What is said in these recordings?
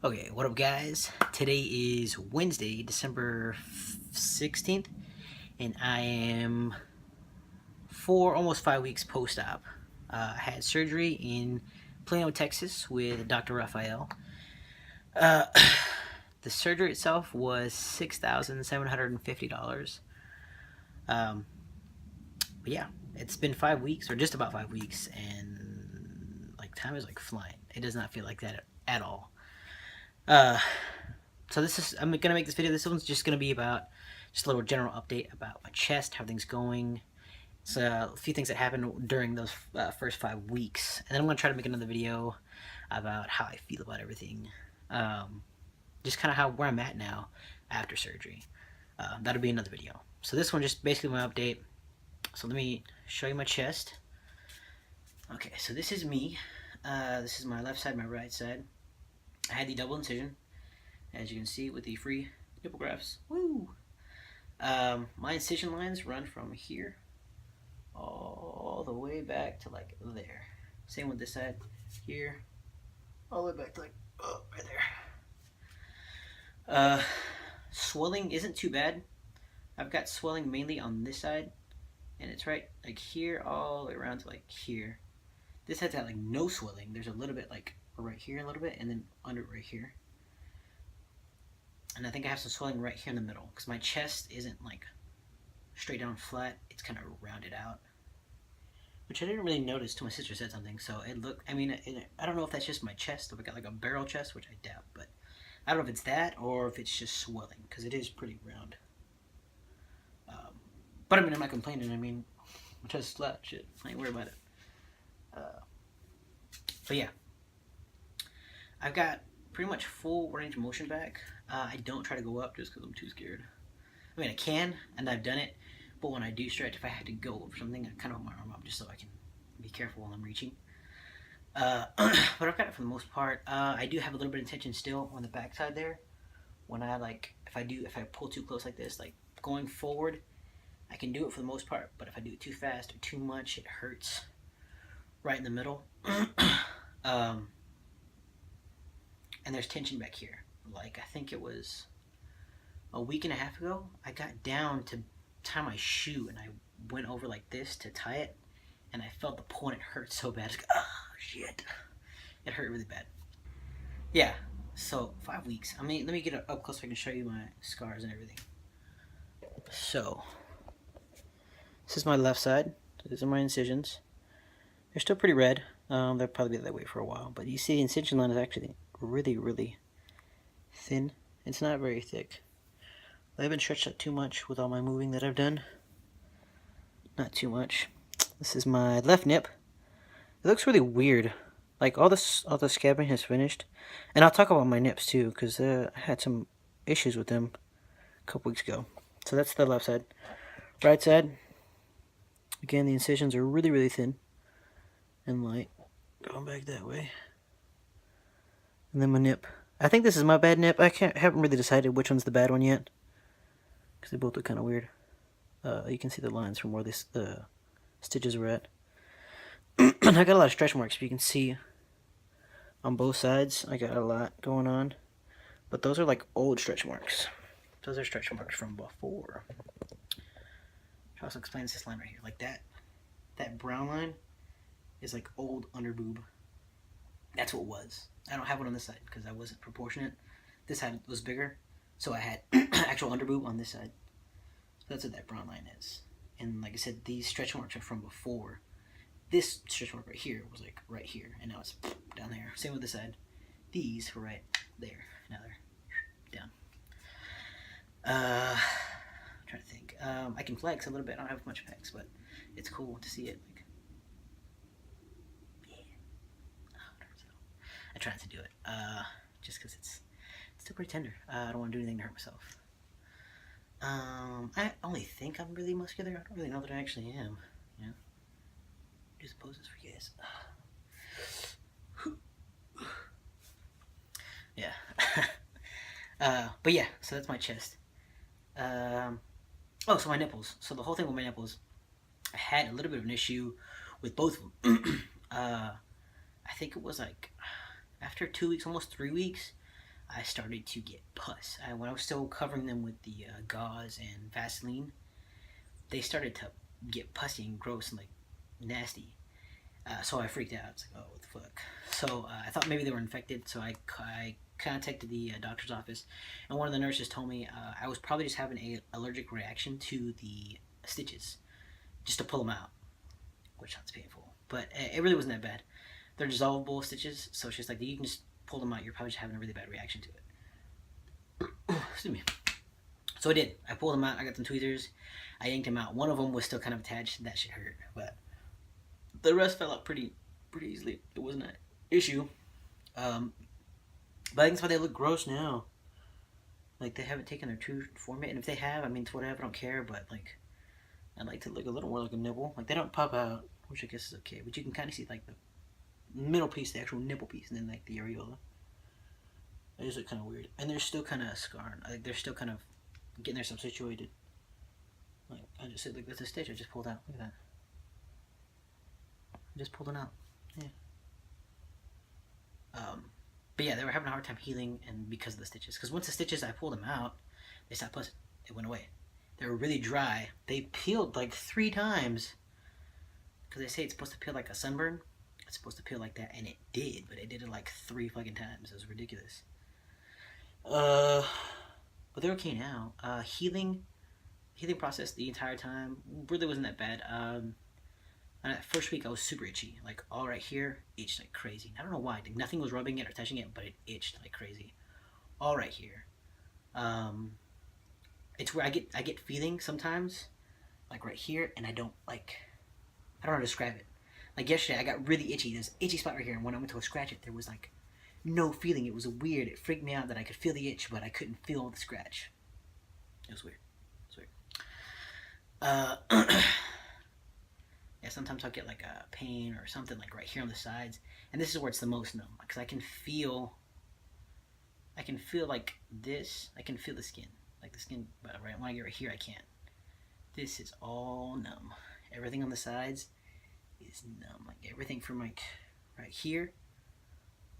Okay, what up guys? Today is Wednesday, December 16th, and I am almost 5 weeks post-op. I had surgery in Plano, Texas with Dr. Raphael. Uh, the surgery itself was $6,750. But yeah, it's been 5 weeks, or just about 5 weeks, and like time is like flying. It does not feel like that at all. So I'm gonna make this video. This one's just gonna be about just a little general update about my chest, how things going. So a few things that happened during those first 5 weeks, and then I'm gonna try to make another video about how I feel about everything. Just kind of where I'm at now after surgery. That'll be another video. So this one just basically my update. So let me show you my chest. Okay, so this is me. This is my left side, my right side. I had the double incision, as you can see with the free nipple grafts. Woo! My incision lines run from here all the way back to like there. Same with this side, here, all the way back to like right there. Swelling isn't too bad. I've got swelling mainly on this side, and it's right like here all the way around to like here. This side's got like no swelling. There's a little bit like right here a little bit, and then under right here. And I think I have some swelling right here in the middle because my chest isn't like straight down flat. It's kind of rounded out, which I didn't really notice till my sister said something. So it looked, I mean, I don't know if that's just my chest, if I got like a barrel chest, which I doubt, but I don't know if it's that or if it's just swelling because it is pretty round. But I mean, I'm not complaining. I mean, my chest is flat. Shit, I ain't worried about it. But yeah, I've got pretty much full range of motion back. I don't try to go up just because I'm too scared. I mean, I can, and I've done it, but when I do stretch, if I had to go over something, I kind of hold my arm up just so I can be careful while I'm reaching. But I've got it for the most part. I do have a little bit of tension still on the backside there. When I if I pull too close like this, like going forward, I can do it for the most part, but if I do it too fast or too much, it hurts right in the middle. And there's tension back here. Like, I think it was a week and a half ago, I got down to tie my shoe, and I went over like this to tie it, and I felt the pull, and it hurt so bad. Like, oh, shit. It hurt really bad. Yeah, so 5 weeks. I mean, let me get up close so I can show you my scars and everything. So, this is my left side. These are my incisions. They're still pretty red. They'll probably be that way for a while. But you see the incision line is actually really, really thin. It's not very thick. I haven't stretched out too much with all my moving that I've done. Not too much. This is my left nip. It looks really weird. Like all the scabbing has finished. And I'll talk about my nips too, because I had some issues with them a couple weeks ago. So that's the left side. Right side, again, the incisions are really, really thin and light. Going back that way. And then my nip. I think this is my bad nip. I haven't really decided which one's the bad one yet, because they both look kind of weird. You can see the lines from where the stitches were at. I got a lot of stretch marks, but you can see on both sides I got a lot going on. But those are like old stretch marks. Those are stretch marks from before. I'll also explain this line right here. Like that brown line is like old under boob. That's what it was. I don't have one on this side because I wasn't proportionate. This side was bigger, so I had actual underboob on this side. So that's what that brown line is. And like I said, these stretch marks are from before. This stretch mark right here was like right here, and now it's down there. Same with this side. These were right there. Now they're down. I'm trying to think. I can flex a little bit. I don't have much pecs, but it's cool to see it. Like, yeah. I try not to do it, just because it's still pretty tender. I don't want to do anything to hurt myself. I only think I'm really muscular. I don't really know that I actually am. You know, do some poses for you guys. Yeah. But yeah, so that's my chest. Oh, so my nipples. So the whole thing with my nipples, I had a little bit of an issue with both of them. I think it was like after 2 weeks, almost 3 weeks, I started to get pus. When I was still covering them with the gauze and Vaseline, they started to get pussy and gross and like nasty. So I freaked out. I was like, oh, what the fuck? So I thought maybe they were infected. So I contacted the doctor's office, and one of the nurses told me I was probably just having an allergic reaction to the stitches, just to pull them out, which sounds painful, but it really wasn't that bad. They're dissolvable stitches, so she's like, you can just pull them out. You're probably just having a really bad reaction to it. Excuse me. So I did. I pulled them out. I got some tweezers. I yanked them out. One of them was still kind of attached. That shit hurt, but the rest fell out pretty easily. It wasn't an issue. But I think that's why they look gross now. Like, they haven't taken their true format, and if they have, I mean, it's whatever, I don't care, but, like, I like to look a little more like a nipple. Like, they don't pop out, which I guess is okay, but you can kind of see, like, the middle piece, the actual nipple piece, and then, like, the areola. They just look kind of weird. And they're still kind of scarred. Like, they're still kind of getting themselves situated. Like, I just said, like, that's a stitch I just pulled out. Look at that. I just pulled it out. Yeah. But yeah, they were having a hard time healing, and because of the stitches. Because once the stitches, I pulled them out, they stopped pussing. It went away. They were really dry. They peeled like 3 times. Because they say it's supposed to peel like a sunburn. It's supposed to peel like that, and it did. But it did it like 3 fucking times. It was ridiculous. But they're okay now. Healing process the entire time really wasn't that bad. And that first week I was super itchy, like all right here itched like crazy. I don't know why. Nothing was rubbing it or touching it, but it itched like crazy. All right here. It's where I get feeling sometimes, like right here, and I don't know how to describe it. Like yesterday, I got really itchy. There's an itchy spot right here, and when I went to go scratch it, there was like no feeling. It was weird. It freaked me out that I could feel the itch, but I couldn't feel the scratch. It was weird. Yeah, sometimes I'll get like a pain or something like right here on the sides, and this is where it's the most numb, because I can feel like this. I can feel the skin, like the skin, but right when I get right here, I can't. This is all numb. Everything on the sides is numb. Like everything from like right here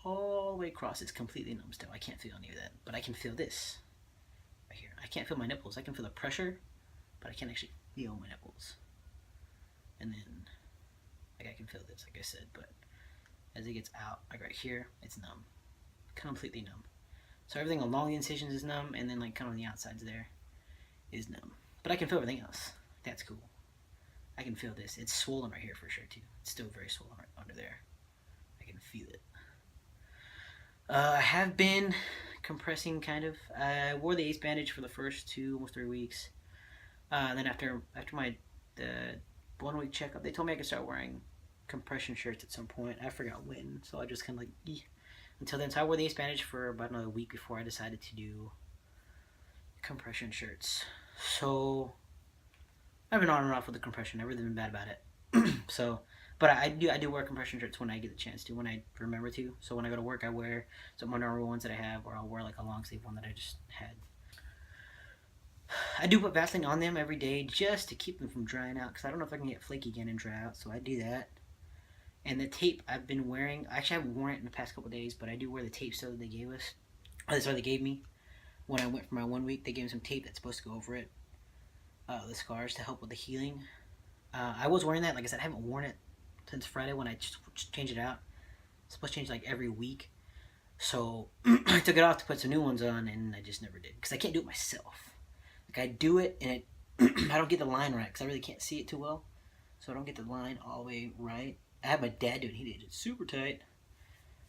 all the way across is completely numb still. I can't feel any of that, but I can feel this right here. I can't feel my nipples. I can feel the pressure, but I can't actually feel my nipples. And then, like, I can feel this, like I said, but as it gets out, like right here, it's numb. Completely numb. So everything along the incisions is numb, and then, like, kind of on the outsides there is numb. But I can feel everything else. That's cool. I can feel this. It's swollen right here for sure, too. It's still very swollen right under there. I can feel it. I have been compressing, kind of. I wore the ACE bandage for the first 2, almost 3 weeks. Then after my 1 week checkup, they told me I could start wearing compression shirts at some point. I forgot when, so I just kind of like, until then. So I wore the ACE bandage for about another week before I decided to do compression shirts. So I've been on and off with the compression. I've really been bad about it. So, but I do wear compression shirts when I get the chance to, when I remember to. So when I go to work, I wear some Under Armour ones that I have, or I'll wear like a long sleeve one that I just had. I do put Vaseline on them every day just to keep them from drying out, because I don't know if I can get flaky again and dry out, so I do that. And the tape I've been wearing, actually I haven't worn it in the past couple days, but I do wear the tape still that they gave us. That's what they gave me when I went for my 1 week. They gave me some tape that's supposed to go over it, the scars, to help with the healing. I was wearing that. Like I said, I haven't worn it since Friday when I just changed it out. It's supposed to change like every week. So I took it off to put some new ones on, and I just never did, because I can't do it myself. Like, I do it, and I don't get the line right, because I really can't see it too well. So I don't get the line all the way right. I had my dad do it. He did it super tight.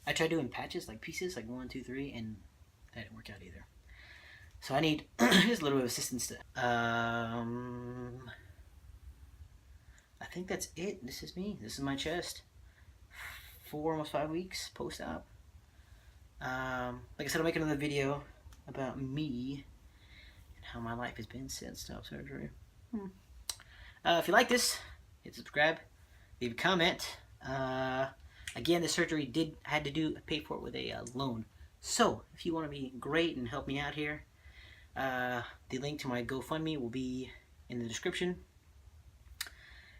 I tried doing patches, like pieces, like 1, 2, 3, and that didn't work out either. So I need just a little bit of assistance to... I think that's it. This is me. This is my chest. 4, almost 5 weeks post-op. Like I said, I'll make another video about me how my life has been since top surgery. If you like this, hit subscribe, leave a comment. Again, the surgery I had to pay for it with a loan. So if you want to be great and help me out here, the link to my GoFundMe will be in the description.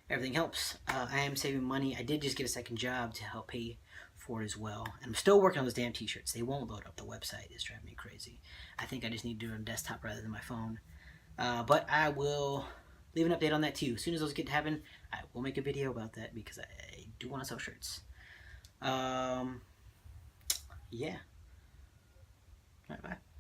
Everything helps. I am saving money. I did just get a second job to help pay for it as well. And I'm still working on those damn t-shirts. They won't load up. The website is driving me crazy. I think I just need to do it on desktop rather than my phone. But I will leave an update on that too. As soon as those get to happen, I will make a video about that because I do want to sell shirts. Yeah. All right, bye.